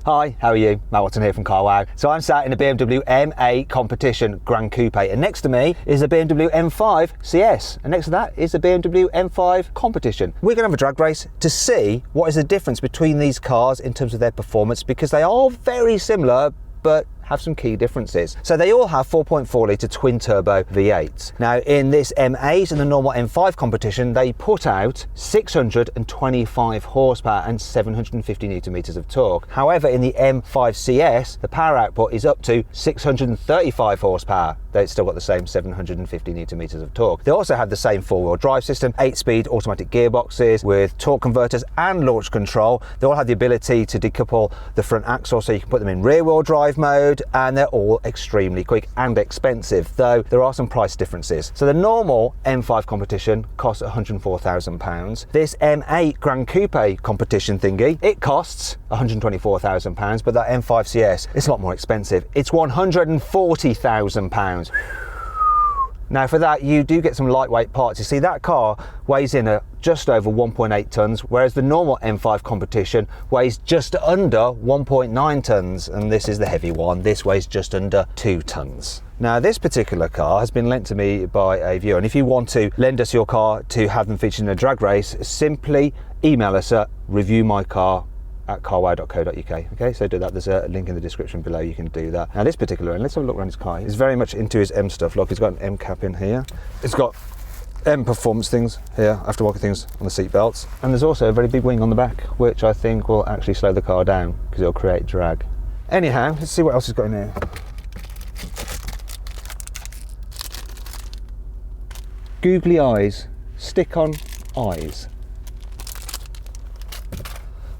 Hi, how are you? Matt Watson here from Carwow. So I'm sat in a BMW M8 Competition Gran Coupe, and next to me is a BMW M5 CS, and next to that is a BMW M5 Competition. We're going to have a drag race to see what is the difference between these cars in terms of their performance, because they are very similar but have some key differences. So they all have 4.4 litre twin turbo V8s. Now in this M8 and the normal M5 competition, they put out 625 horsepower and 750 newton meters of torque. However, in the M5 CS, the power output is up to 635 horsepower. They've still got the same 750 newton meters of torque. They also have the same four-wheel drive system, 8-speed automatic gearboxes with torque converters and launch control. They all have the ability to decouple the front axle, so you can put them in rear-wheel drive mode, and they're all extremely quick and expensive, though there are some price differences. So the normal M5 competition costs £104,000. This M8 Gran Coupe competition thingy, it costs £124,000, but that M5 CS, it's a lot more expensive. It's £140,000. Now for that, you do get some lightweight parts. You see, that car weighs in at just over 1.8 tonnes, whereas the normal M5 competition weighs just under 1.9 tonnes, and this is the heavy one. This weighs just under 2 tonnes. Now this particular car has been lent to me by a viewer, and if you want to lend us your car to have them featured in a drag race, simply email us at reviewmycar@carwow.co.uk. Okay, so do that. There's a link in the description below. You can do that. Now this particular one, let's have a look around his car. He's very much into his M stuff. Look, he's got an M cap in here. It's got M performance things here, aftermarket things on the seat belts, and there's also a very big wing on the back, which I think will actually slow the car down because it'll create drag. Anyhow, let's see what else he's got in here. Googly eyes, stick-on eyes.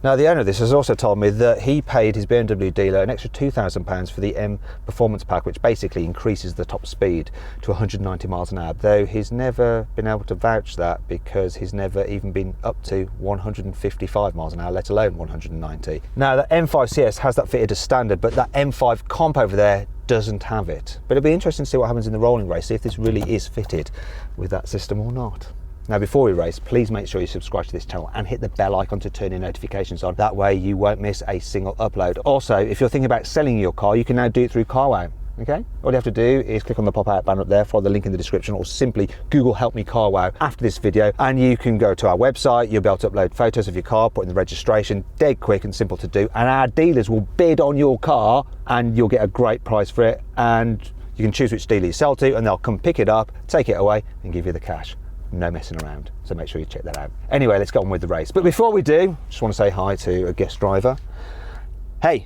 Now the owner of this has also told me that he paid his BMW dealer an extra £2,000 for the M Performance Pack, which basically increases the top speed to 190 miles an hour, though he's never been able to vouch that because he's never even been up to 155 miles an hour, let alone 190. Now the M5 CS has that fitted as standard, but that M5 Comp over there doesn't have it. But it'll be interesting to see what happens in the rolling race, see if this really is fitted with that system or not. Now before we race, please make sure you subscribe to this channel and hit the bell icon to turn your notifications on. That way you won't miss a single upload. Also, if you're thinking about selling your car, you can now do it through Carwow. Okay, all you have to do is click on the pop-out banner up there, follow the link in the description, or simply Google Help Me Carwow after this video, and you can go to our website. You'll be able to upload photos of your car, put in the registration, dead quick and simple to do, and our dealers will bid on your car and you'll get a great price for it, and you can choose which dealer you sell to and they'll come pick it up, take it away and give you the cash. No messing around, so make sure you check that out. Anyway, let's get on with the race. But before we do, just want to say hi to a guest driver. Hey,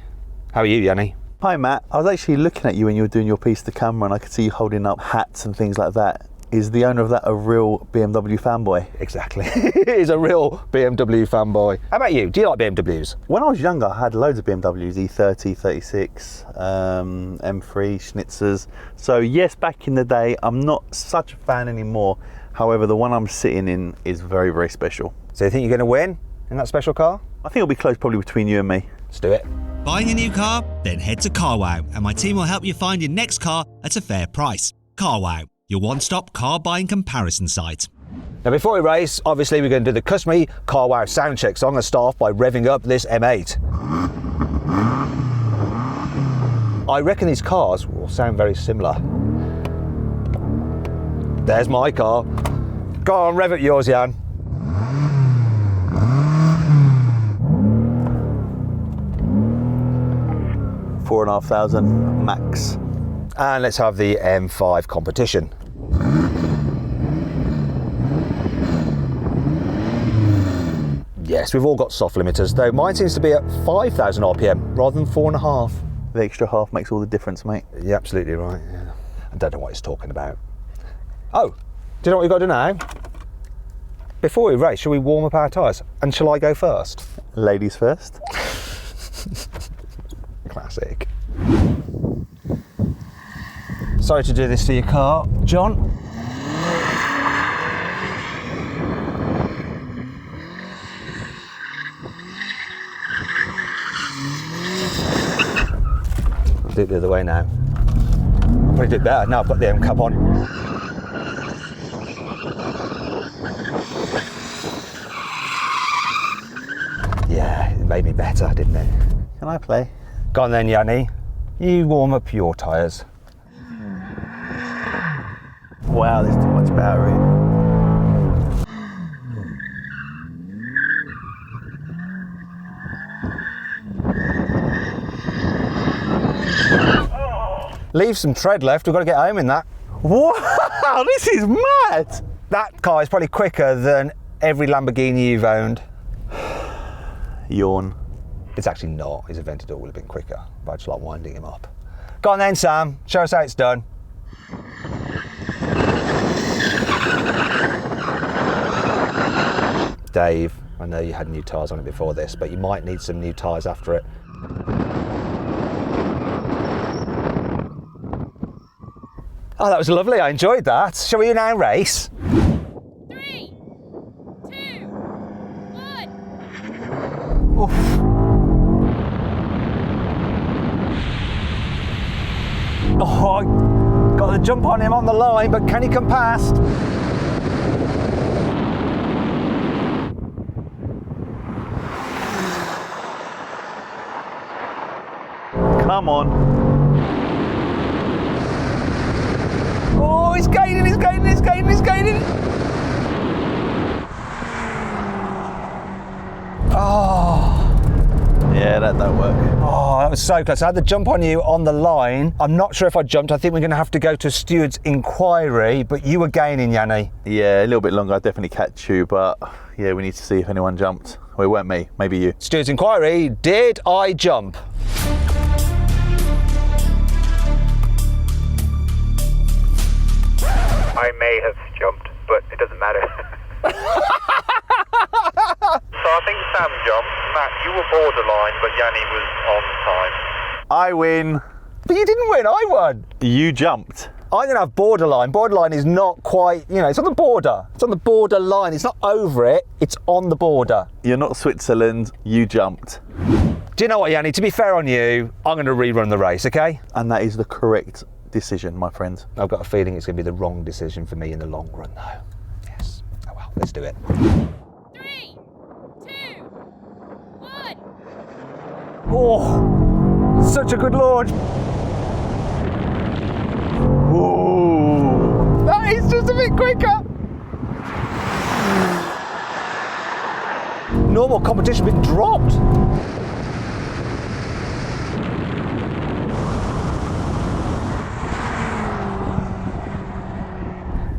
how are you, Yanni? Hi Matt, I was actually looking at you when you were doing your piece to camera, and I could see you holding up hats and things like that. Is the owner of that a real BMW fanboy? Exactly, he's a real BMW fanboy. How about you? Do you like BMWs? When I was younger, I had loads of BMWs, E30, 36, M3, Schnitzers. So yes, back in the day, I'm not such a fan anymore. However, the one I'm sitting in is very, very special. So you think you're going to win in that special car? I think it'll be close probably between you and me. Let's do it. Buying a new car? Then head to Carwow and my team will help you find your next car at a fair price. Carwow, your one-stop car buying comparison site. Now before we race, obviously we're going to do the customary Carwow sound check, so I'm going to start off by revving up this M8. I reckon these cars will sound very similar. There's my car. Go on, rev up yours, Jan. $4,500 max. And let's have the M5 competition. Yes, we've all got soft limiters, though mine seems to be at 5,000 RPM rather than 4.5. The extra half makes all the difference, mate. You're absolutely right, yeah. I don't know what he's talking about. Oh, do you know what we've got to do now? Before we race, shall we warm up our tyres? And shall I go first? Ladies first. Classic. Sorry to do this to your car, John. I'll do it the other way now. I'll probably do it better. Now I've got the M cap on. Yeah, it made me better, didn't it? Can I play? Go on then, Yanni. You warm up your tyres. Wow, there's too much battery. Leave some tread left, we've got to get home in that. Wow, this is mad! That car is probably quicker than every Lamborghini you've owned. Yawn. It's actually not, his Aventador would have been quicker, but I just like winding him up. Go on then, Sam, show us how it's done. Dave, I know you had new tyres on it before this, but you might need some new tyres after it. Oh, that was lovely, I enjoyed that. Shall we now race? 3, 2, 1. Oof. Oh, I got the jump on him on the line, but can he come past? Come on. Oh, he's gaining, he's gaining, he's gaining, he's gaining. Oh. Yeah, that don't work. Oh, that was so close. I had the jump on you on the line. I'm not sure if I jumped. I think we're going to have to go to a steward's inquiry, but you were gaining, Yanni. Yeah, a little bit longer. I'd definitely catch you, but yeah, we need to see if anyone jumped. Well, it weren't me, maybe you. Steward's inquiry, did I jump? I may have jumped, but it doesn't matter. So I think Sam jumped. Matt, you were borderline, but Yanni was on time. I win. But you didn't win, I won. You jumped. I didn't have borderline. Borderline is not quite, you know, it's on the border. It's on the border line. It's not over it, it's on the border. You're not Switzerland, you jumped. Do you know what, Yanni? To be fair on you, I'm going to rerun the race, okay? And that is the correct decision, my friend. I've got a feeling it's going to be the wrong decision for me in the long run, though. Yes. Oh well, let's do it. 3, 2, 1. Oh, such a good launch. Ooh. That is just a bit quicker. Normal competition been dropped.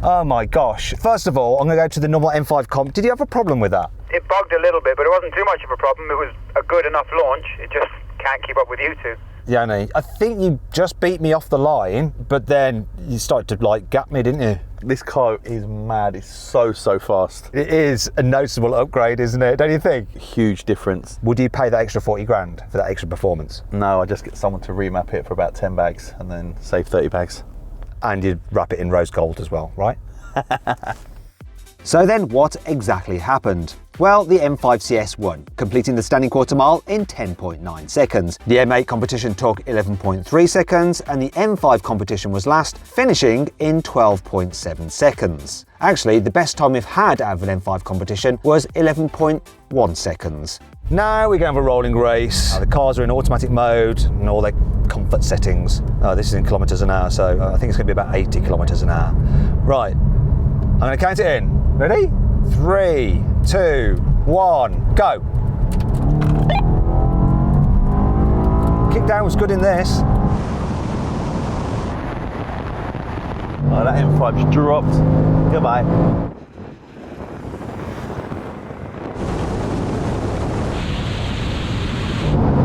Oh my gosh. First of all, I'm going to go to the normal M5 comp. Did you have a problem with that? It bugged a little bit, but it wasn't too much of a problem. It was a good enough launch. It just can't keep up with you two. Yanni, I think you just beat me off the line, but then you started to like gap me, didn't you? This car is mad. It's so fast. It is a noticeable upgrade, isn't it? Don't you think? Huge difference. Would you pay that extra 40 grand for that extra performance? No, I just get someone to remap it for about 10 bags and then save 30 bags. And you'd wrap it in rose gold as well, right? So then what exactly happened? Well, the M5 CS won, completing the standing quarter mile in 10.9 seconds. The M8 competition took 11.3 seconds, and the M5 competition was last, finishing in 12.7 seconds. Actually, the best time we've had out of an M5 competition was 11.1 seconds. Now we're going to have a rolling race. The cars are in automatic mode and all their comfort settings. This is in kilometres an hour, so I think it's going to be about 80 kilometres an hour. Right, I'm going to count it in. Ready? 3, 2, 1, go. Kick down was good in this. Oh, that M5's dropped. Goodbye.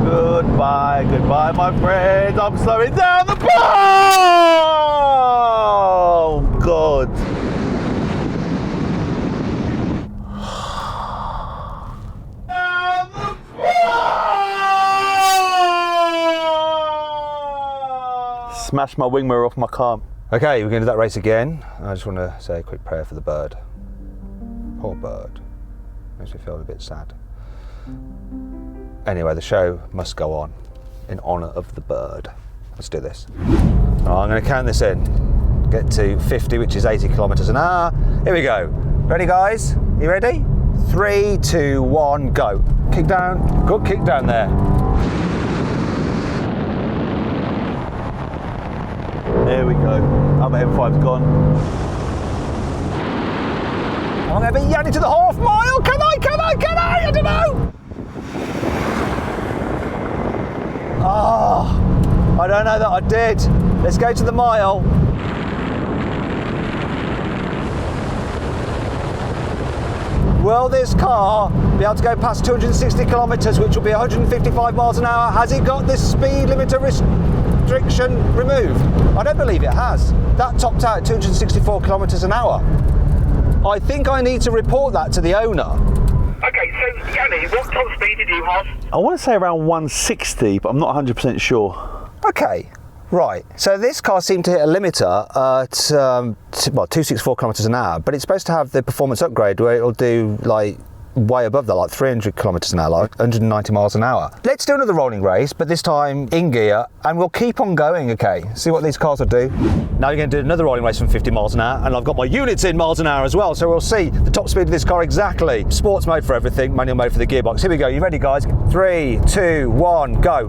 Goodbye, goodbye, my friends. I'm slowing down the ball. Oh, God. Smash my wing mirror off my car. Okay, we're going to do that race again. I just want to say a quick prayer for the bird. Poor bird. Makes me feel a bit sad. Anyway, the show must go on in honour of the bird. Let's do this. I'm going to count this in. Get to 50, which is 80 kilometres an hour. Here we go. Ready, guys? You ready? 3, 2, 1, go. Kick down. Good kick down there. There we go. Other M5's gone. I'm going to be yanning to the half mile. Can I? I don't know. Oh, I don't know that I did. Let's go to the mile. Will this car be able to go past 260 kilometres, which will be 155 miles an hour? Has it got this speed limiter restriction removed? I don't believe it has. That topped out at 264 kilometres an hour. I think I need to report that to the owner. Okay, so Yanni, what top speed did you have? I want to say around 160, but I'm not 100% sure. Okay, right. So this car seemed to hit a limiter at 264 kilometres an hour, but it's supposed to have the performance upgrade where it'll do like way above that, like 300 kilometres an hour, like 190 miles an hour. Let's do another rolling race, but this time in gear, and we'll keep on going, okay? See what these cars will do. Now we're going to do another rolling race from 50 miles an hour, and I've got my units in miles an hour as well, so we'll see the top speed of this car exactly. Sports mode for everything, manual mode for the gearbox. Here we go, you ready guys? 3, 2, 1, go.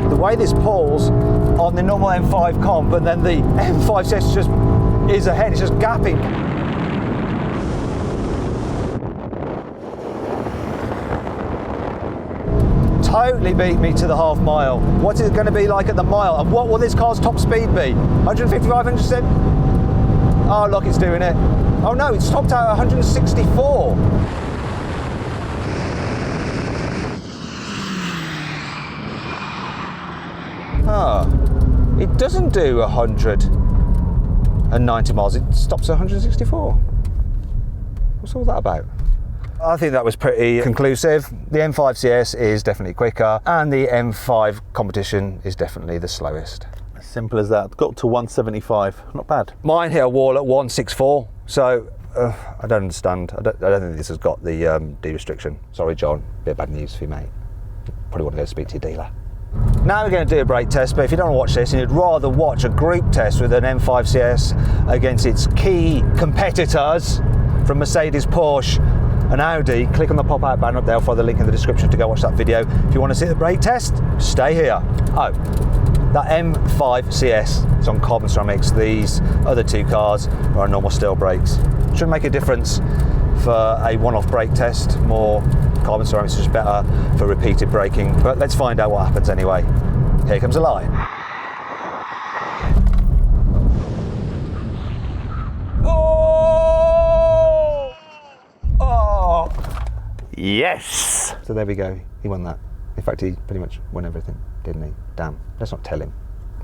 The way this pulls on the normal M5 comp, but then the M5 CS just is ahead, it's just gapping. Totally beat me to the half mile. What is it going to be like at the mile? And what will this car's top speed be? 155, 170? Oh look, it's doing it. Oh no, it's topped out at 164. It doesn't do 190 miles, it stops at 164. What's all that about? I think that was pretty conclusive. The M5 CS is definitely quicker, and the M5 competition is definitely the slowest. As simple as that. Got up to 175, not bad. Mine hit a wall at 164, so I don't understand. I don't think this has got the D restriction. Sorry John, bit of bad news for you mate. Probably want to go speak to your dealer. Now we're going to do a brake test, but if you don't want to watch this and you'd rather watch a group test with an M5 CS against its key competitors from Mercedes, Porsche and Audi, click on the pop-out banner up there. I'll follow the link in the description to go watch that video. If you want to see the brake test, stay here. Oh, that M5 CS is on carbon ceramics. These other two cars are on normal steel brakes. Shouldn't make a difference for a one-off brake test. More carbon ceramics is better for repeated braking, but let's find out what happens anyway. Here comes a line. Oh! Oh! Yes! So there we go, he won that. In fact, he pretty much won everything, didn't he? Damn, let's not tell him.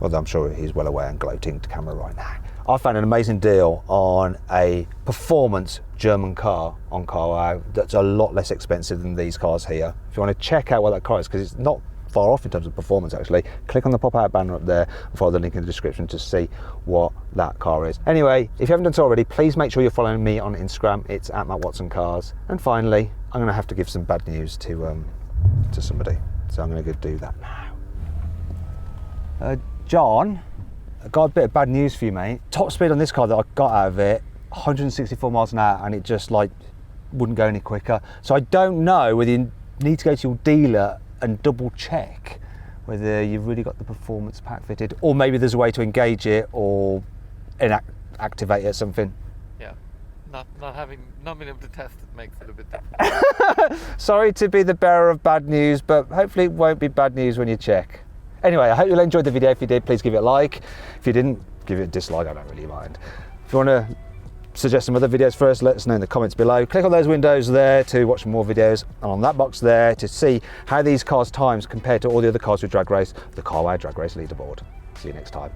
Although I'm sure he's well aware and gloating to camera right now. I found an amazing deal on a performance German car on carwow that's a lot less expensive than these cars here. If you want to check out what that car is, because it's not far off in terms of performance actually, click on the pop-out banner up there and follow the link in the description to see what that car is. Anyway, if you haven't done so already, please make sure you're following me on Instagram. It's @MattWatsonCars. And finally, I'm going to have to give some bad news to somebody, so I'm going to go do that now. John, I got a bit of bad news for you, mate. Top speed on this car that I got out of it, 164 miles an hour, and it just like wouldn't go any quicker. So I don't know whether you need to go to your dealer and double check whether you've really got the performance pack fitted, or maybe there's a way to engage it or activate it or something. Yeah, not being able to test it makes it a bit difficult. Sorry to be the bearer of bad news, but hopefully it won't be bad news when you check. Anyway, I hope you enjoyed the video. If you did, please give it a like. If you didn't, give it a dislike, I don't really mind. If you want to suggest some other videos for us, let us know in the comments below. Click on those windows there to watch some more videos, and on that box there to see how these cars' times compare to all the other cars we drag race, the Carwow Drag Race leaderboard. See you next time.